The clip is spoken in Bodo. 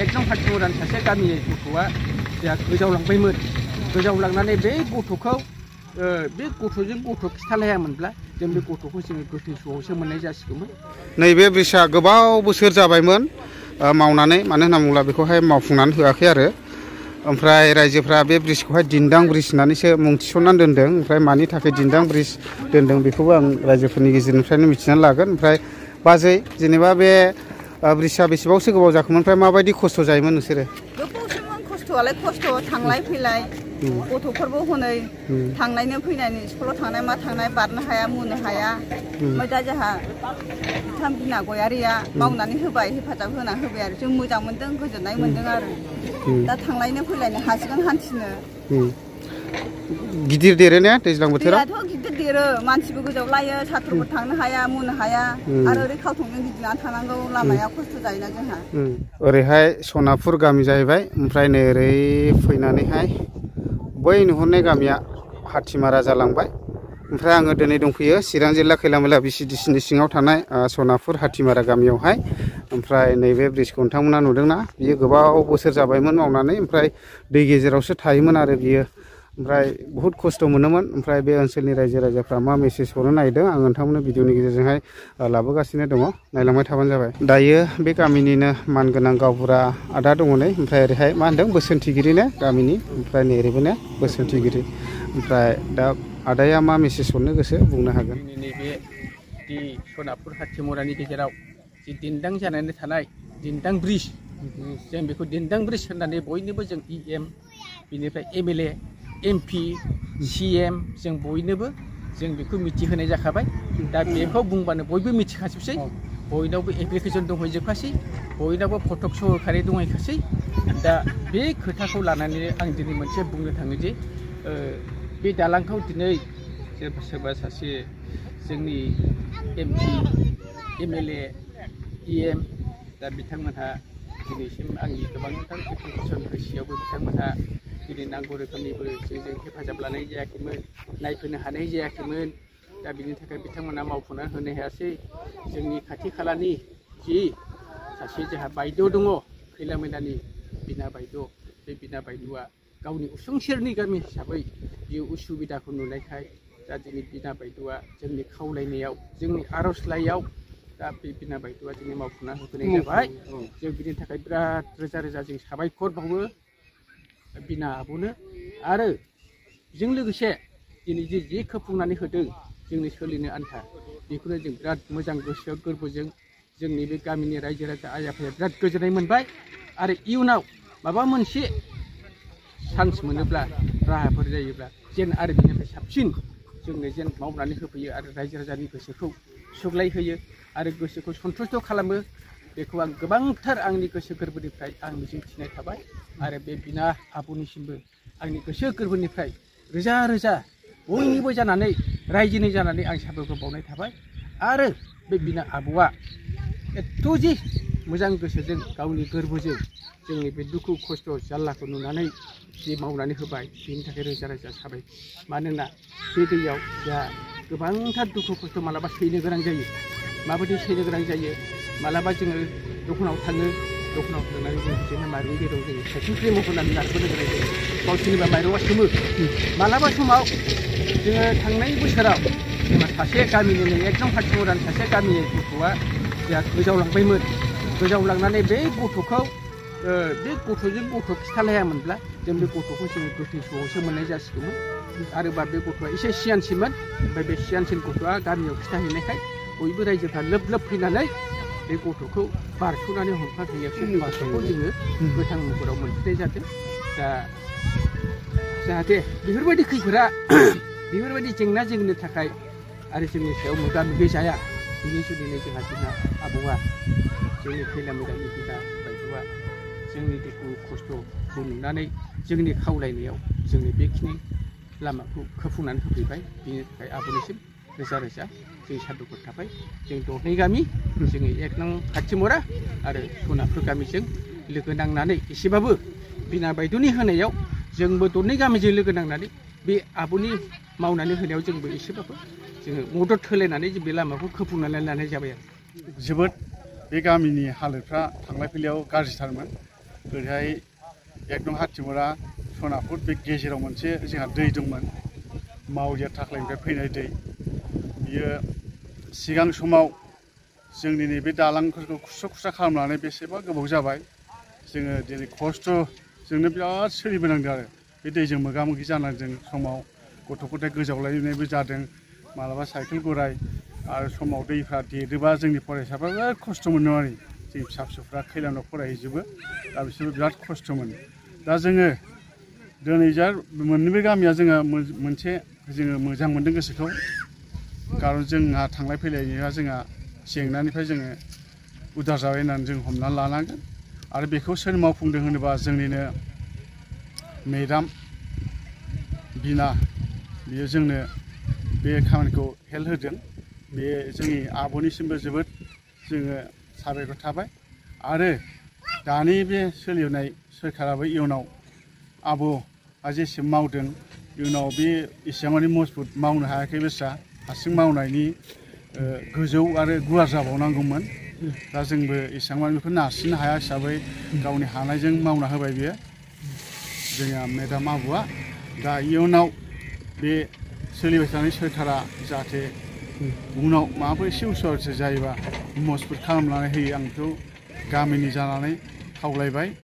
एकदम हाथिमरानि सासे गामिनि गथ'आ जोंहा गोजावलांबायमोन गोजावलांनानै बे गथ'खौ बे गथ'जों गथ' खिथालायामोनब्ला जों बे गथ'खौ जोङो गोथै सहआवसो मोननाय जासिगौमोन। नैबे ब्रिजआ गोबाव बोसोर जाबायमोन मावनानै मानो होनना बुङोब्ला बेखौहाय मावफुंनानै होआखै आरो ओमफ्राय रायजोफ्रा बे ब्रिजखौहाय दिन्दां ब्रिज होननानैसो मुं थिसननानै दोनदों। ओमफ्राय मानि थाखाय दिन्दां ब्रिज दोनदों बेखौबो आं रायजोफोरनि गेजेरनिफ्रायनो मिथिनानै लागोन। ओमफ्राय बाजै जेनेबा बे ब्रिजआ बेसेबांसो गोबाव जाखोमोन ओमफ्राय माबायदि खस्थ' जायोमोन नोंसोरो? गोबावसोमोन खस्थ'आलाय खस्थ' थांलाय फैलाय गथ'फोरबो हनै थांनायनो फैनायनि स्कुलाव थांनाय मा थांनाय बारनो हाया मुनो हाया। ओमफ्राय दा जोंहा बिथां बिना गयारिया मावनानै होबाय हेफाजाब होना होबाय आरो जों मोजां मोनदों गोजोननाय मोनदों आरो दा थांलायनो फैलायनो हासिगोन हान्थिनो। गिदिर देरो ने दैज्लां बोथोराव? दैयाथ' गिदिर देरो मानसिबो गोजावलायो साथ्र'बो थांनो हाया मुनो हाया आरो ओरै खावथंजों गिदिंनानै थानांगौ लामाया खस्थ' जायोना जोंहा। ओरैहाय सनापुर गामि जाहैबाय ओमफ्राय नै ओरै फैनानैहाय बै नुहुरनाय गामिया हाथिमारा जालांबाय। ओमफ्राय आङो दिनै दंफैयो चिरां जिल्ला खैलामैला VCDCनि सिङाव थानाय सनापुर हाथिमारा गामियावहाय। ओमफ्राय नैबे ब्रिजखौ नोंथांमोना नुदोंना बियो गोबाव बोसोर जाबायमोन मावनानै ओमफ्राय दै गेजेरावसो थायोमोन आरो बियो ओमफ्राय बहुद खस्थ' मोनोमोन। ओमफ्राय बे ओनसोलनि रायजो राजाफ्रा मा मेसेज हरनो नागिरदों आं नोंथांमोननो भिडिअनि गेजेरजोंहाय लाबोगासिनो दङ नायलांबाय थाबानो जाबाय। दायो बे गामिनिनो मानगोनां गावबुरा आदा दङ नै ओमफ्राय ओरैहाय मा होनदों बोसोनथिगिरि ने गामिनि ओमफ्राय नै ओरैबो ने बोसोनथिगिरि ओमफ्राय दा आदाया मा मेसेज हरनो गोसो बुंनो हागोन। नैबे दि सनापुर हाथिमरानि गेजेराव जि दिन्दां जानानै थानाय दिन्दां ब्रिज जों बेखौ दिन्दां ब्रिज होननानै बयनोबो जों EM बिनिफ्राय MLA MP CM जों बयनोबो जों बेखौ मिथिहोनाय जाखाबाय। दा बेखौ बुंबानो बयबो मिथिखाजोबसै बयनावबो एप्लिकेसन दंहैजोबखासै बयनावबो फटक सहखारि दंहैखासै। दा बे खोथाखौ लानानै आं दिनै मोनसे बुंनो थाङो जे बे दालांखौ दिनै सोरबा सासे जोंनि MP MLA EM दा बिथांमोनहा दिनैसिम आंनि गोबांथार एप्लिकेसन होसेयावबो बिथांमोनहा दिनै नांगौ रोखोमनिबो जोंजों हेफाजाब लानाय जायाखैमोन नायफैनो हानाय जायाखैमोन। दा बिनि थाखाय बिथांमोना मावफुंनानै होनो हायासै। जोंनि खाथि खालानि जि सासे जोंहा बायद' दङ खैलामैलानि बिना बायद' बे बिना बायद'आ गावनि उसुं सेरनि गामि हिसाबै बियो उसुबिदाखौ नुनायखाय दा दिनै बिना बायद'आ जोंनि खावलायनायाव जोंनि आर'जलाइयाव दा बे बिना बायद'आ जोंनि मावफुंना होफैनाय जाबाय। जों बिनि थाखाय बिराद रोजा रोजा जों साबायखर बावो बिना आब'नो। आरो बेजों लोगोसे दिनै जे खोफुंनानै होदों जोंनि सोलिनो आन्था बेखौनो जों बिराद मोजां गोसो गोरबोजों जोंनि बे गामिनि रायजो राजा आइ आफाया बिराद गोजोननाय मोनबाय। आरो इयुनाव माबा मोनसे चान्स मोनोब्ला राहाफोर जायोब्ला जेन आरो बिनिफ्राय साबसिन जोंनो जेन मावनानै होफैयो आरो रायजो राजानि गोसोखौ सुग्लाय होयो आरो गोसोखौ सन्थुष्ट' खालामो बेखौ आं गोबांथार आंनि गोसो गोरबोनिफ्राय आं मिजिंथिनाय थाबाय। आरो बे बिना आब'निसिमबो आंनि गोसो गोरबोनिफ्राय रोजा रोजा बयनिबो जानानै रायजोनि जानानै आं साबायखर बावनाय थाबाय। आरो बे बिना आब'आ एथ' जे मोजां गोसोजों गावनि गोरबोजों जोंनि बे दुखु खस्थ' जारलाखौ नुनानै जे मावनानै होबाय बेनि थाखाय रोजा रोजा साबायखर। मानोना बे दैयाव जोंहा गोबांथार दुखु खस्थ' मालाबा सैनो गोनां जायो। माबायदि सैनो गोनां जायो मालाबा जोङो दखानाव थाङो दखानाव थांनानै जों बिदिनो माइरं दैरं जोङो साइकेल होनानै नारबोनो गोनां जायो। गावसोरनिबा माइरंआ सोमो मालाबा समाव जोङो थांनाय बोसोराव जोंहा सासे गामिनिनो एकदम हाथिमरानि सासे गामिनि गथ'आ जोंहा गोजावलांबायमोन गोजावलांनानै बे गथ'खौ बे गथ'जों गथ' खिथालायामोनब्ला जों बे गथ'खौ जोङो गोथै सहआवसो मोननाय जासिगौमोन। आरोबा बे गथ'आ एसे सियानसिनमोन ओमफ्राय बे सियानसिन गथ'आ गामियाव खिथाहैनायखाय बयबो रायजोफ्रा लोब लोब फैनानै बे गथ'खौ बारस'नानै हमफाफैनायावसो गथ'खौ जोङो गोथां महराव मोनफिननाय जादों। दा जाहाथे बेफोरबायदि खैफोदा बेफोरबायदि जेंना जेंनि थाखाय आरो जोंनि सायाव मोगा मोगि जाया बिनि जुनैनो जोंहा बिना आबौआ जोंनि खैलामैलानि बिना बायद'आ जोंनि दुखु खस्थ'खौ नुनानै जोंनि खावलायनायाव जोंनि बेखिनि लामाखौ खोफुंनानै होफैबाय। बिनि थाखाय आब'निसिम रोजा रोजा जों साबायखर थाबाय। जों दरनै गामि जोंनि एक नं हाथिमरा आरो सनापुर गामिजों लोगो नांनानै एसेबाबो बिना बायद'नि होनायाव जोंबो दरनै गामिजों लोगो नांनानै बे आब'नि मावनानै होनायाव जोंबो एसेबाबो जोङो मदद होलायनानै बे लामाखौ खोफुंनानै लानाय जाबाय आरो। जोबोद बे गामिनि हालोदफ्रा थांलाय फैलायाव गाज्रिथारमोन ओरैहाय एकदम हाथिमुरा सनापुर बे गेजेराव मोनसे जोंहा दै दंमोन मावजिया थाख्लायनिफ्राय फैनाय दै बियो सिगां समाव जोंनि नैबे दालांफोरखौ खुस्रा खुस्रा खालामनानै बेसेबा गोबाव जाबाय जोङो दिनै खस्थ'जोंनो बिराद सोलिबोनांदों आरो बे दैजों मोगा मोगि जानांदों समाव गथ' गथाय गोजावलायनायबो जादों मालाबा साइकेल गराय आरो समाव दैफ्रा देरोबा जोंनि फरायसाफ्रा बिराद खस्थ' मोनो आरो जोंनि फिसा फिसौफ्रा खैलानाव फरायहैजोबो दा बिसोरबो बिराद खस्थ' मोनो दा जोङो दिनै जा मोननैबो गामिया जोङो मोनसे जोङो मोजां मोनदों गोसोखौ खारन जोंहा थांलाय फैलायनिया जोंहा जेंनानिफ्राय जोङो उदार जाबाय होननानै जों हमनानै लानांगोन आरो बेखौ सोर मावफुंदों होनोबा जोंनिनो मेडाम बिना बियो जोंनो बे खामानिखौ हेल्प होदों बे जोंनि आब'निसिमबो जोबोद जोङो साबायखर थाबाय आरो दानि बे सोलिनाय सोरखाराबो इयुनाव आब'आ जेसेबां मावदों इयुनाव बे एसेबां मानि मजबुत मावनो हायाखै बेसा हारसिं मावनायनि गोजौ आरो गुवार जाबावनांगौमोन दा जोंबो एसेबां मानि बेखौ नारसिननो हाया हिसाबै गावनि हानायजों मावना होबाय बियो जोंहा मेडाम आब'आ दा इयुनाव बे सोलिबाय थानाय सोरखारा जाहाथे उनाव माबाफोर एसे उसुबिदा जायोबा मजबुत खालामनानै होयो आं बेखौ गामिनि जानानै खावलायबाय